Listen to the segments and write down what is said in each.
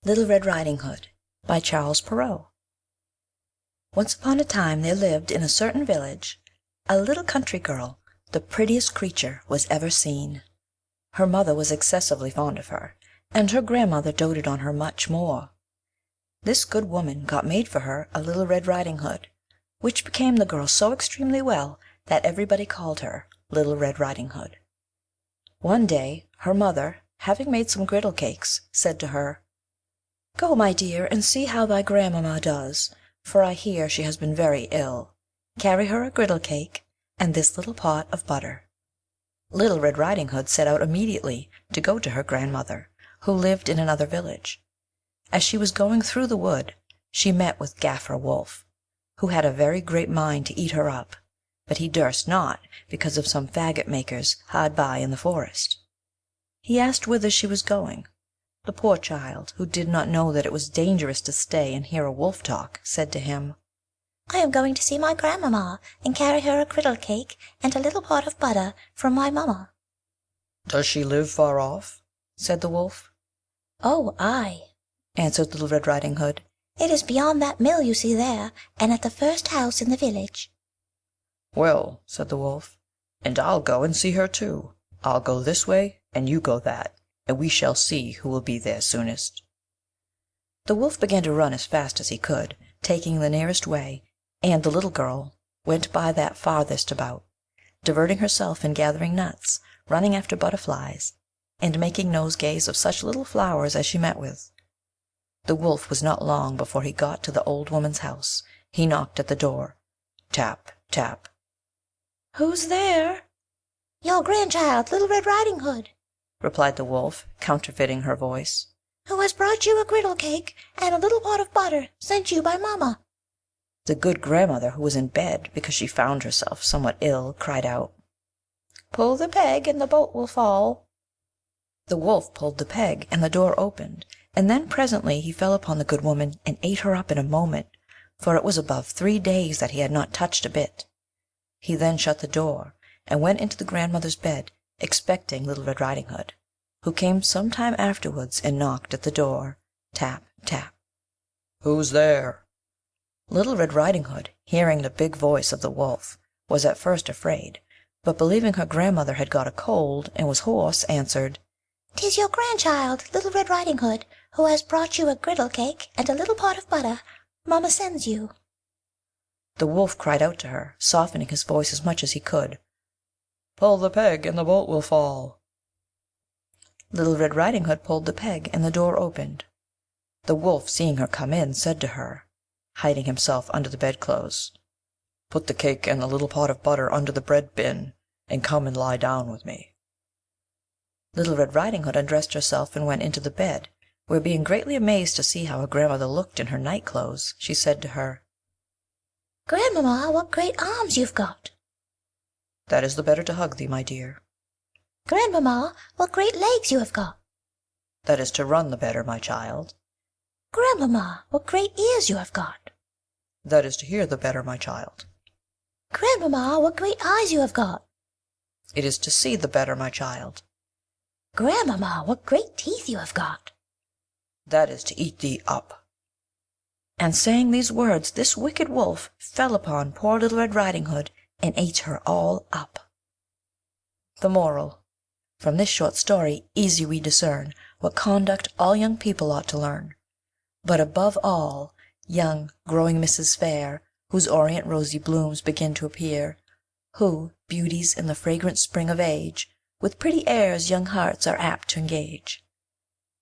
Little Red Riding Hood by Charles Perrault. Once upon a time there lived in a certain village a little country girl, the prettiest creature was ever seen. Her mother was excessively fond of her, and her grandmother doted on her much more. This good woman got made for her a little Red Riding Hood, which became the girl so extremely well that everybody called her Little Red Riding Hood. One day her mother, having made some griddle cakes, said to her, "Go, my dear, and see how thy grandmamma does, for I hear she has been very ill. Carry her a griddle cake and this little pot of butter." Little Red Riding Hood set out immediately to go to her grandmother, who lived in another village. As she was going through the wood, she met with Gaffer Wolf, who had a very great mind to eat her up, but he durst not because of some faggot makers hard by in the forest. He asked whither she was going. The poor child, who did not know that it was dangerous to stay and hear a wolf talk, said to him, "I am going to see my grandmamma, and carry her a griddle cake and a little pot of butter from my mamma." "Does she live far off?" said the wolf. "Oh, aye," answered Little Red Riding Hood. "it is beyond that mill you see there, and at the first house in the village." "Well," said the wolf, "and I'll go and see her too. I'll go this way, and you go that, and we shall see who will be there soonest." The wolf began to run as fast as he could, taking the nearest way, and the little girl went by that farthest about, diverting herself in gathering nuts, running after butterflies, and making nosegays of such little flowers as she met with. The wolf was not long before he got to the old woman's house. He knocked at the door. Tap, tap. "Who's there?" "Your grandchild, Little Red Riding Hood," replied the wolf, counterfeiting her voice, "who has brought you a griddle cake and a little pot of butter sent you by mamma." The good grandmother, who was in bed because she found herself somewhat ill, cried out, "Pull the peg and the bolt will fall." The wolf pulled the peg, and the door opened, and then presently he fell upon the good woman and ate her up in a moment, for it was above 3 days that he had not touched a bit. He then shut the door, and went into the grandmother's bed, expecting Little Red Riding Hood, who came some time afterwards and knocked at the door. Tap, tap. "Who's there?" Little Red Riding Hood, hearing the big voice of the wolf, was at first afraid, but believing her grandmother had got a cold and was hoarse, answered, "'Tis your grandchild, Little Red Riding Hood, who has brought you a griddle cake and a little pot of butter. Mamma sends you." The wolf cried out to her, softening his voice as much as he could, "Pull the peg and the bolt will fall." Little Red Riding Hood pulled the peg, and the door opened. The wolf, seeing her come in, said to her, hiding himself under the bedclothes, "Put the cake and the little pot of butter under the bread bin, and come and lie down with me." Little Red Riding Hood undressed herself and went into the bed, where, being greatly amazed to see how her grandmother looked in her night clothes, she said to her, "Grandmamma, what great arms you've got!" "That is the better to hug thee, my dear." "Grandmamma, what great legs you have got!" "That is to run the better, my child." "Grandmamma, what great ears you have got!" "That is to hear the better, my child." "Grandmamma, what great eyes you have got!" "It is to see the better, my child." "Grandmamma, what great teeth you have got!" "That is to eat thee up." And saying these words, this wicked wolf fell upon poor Little Red Riding Hood and ate her all up. The Moral. From this short story easy we discern what conduct all young people ought to learn. But above all, young growing Misses Fair, whose orient rosy blooms begin to appear, who, beauties in the fragrant spring of age, with pretty airs young hearts are apt to engage.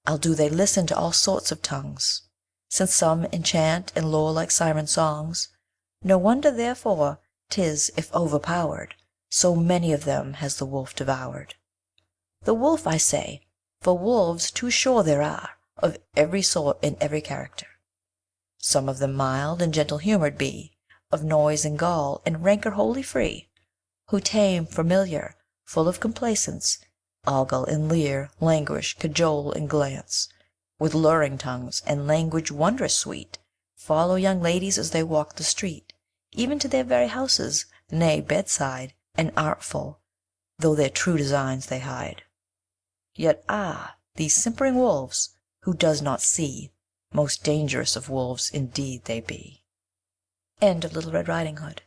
I'll do they listen to all sorts of tongues, since some enchant and lure like siren songs. No wonder therefore 'tis, if overpowered, so many of them has the wolf devoured. The wolf, I say, for wolves too sure there are, of every sort and every character. Some of them mild and gentle humored be, of noise and gall and rancor wholly free, who tame, familiar, full of complaisance, ogle and leer, languish, cajole and glance, with luring tongues and language wondrous sweet, follow young ladies as they walk the street, even to their very houses, nay bedside, and artful, though their true designs they hide. Yet these simpering wolves, who does not see most dangerous of wolves indeed they be. End of Little Red Riding Hood.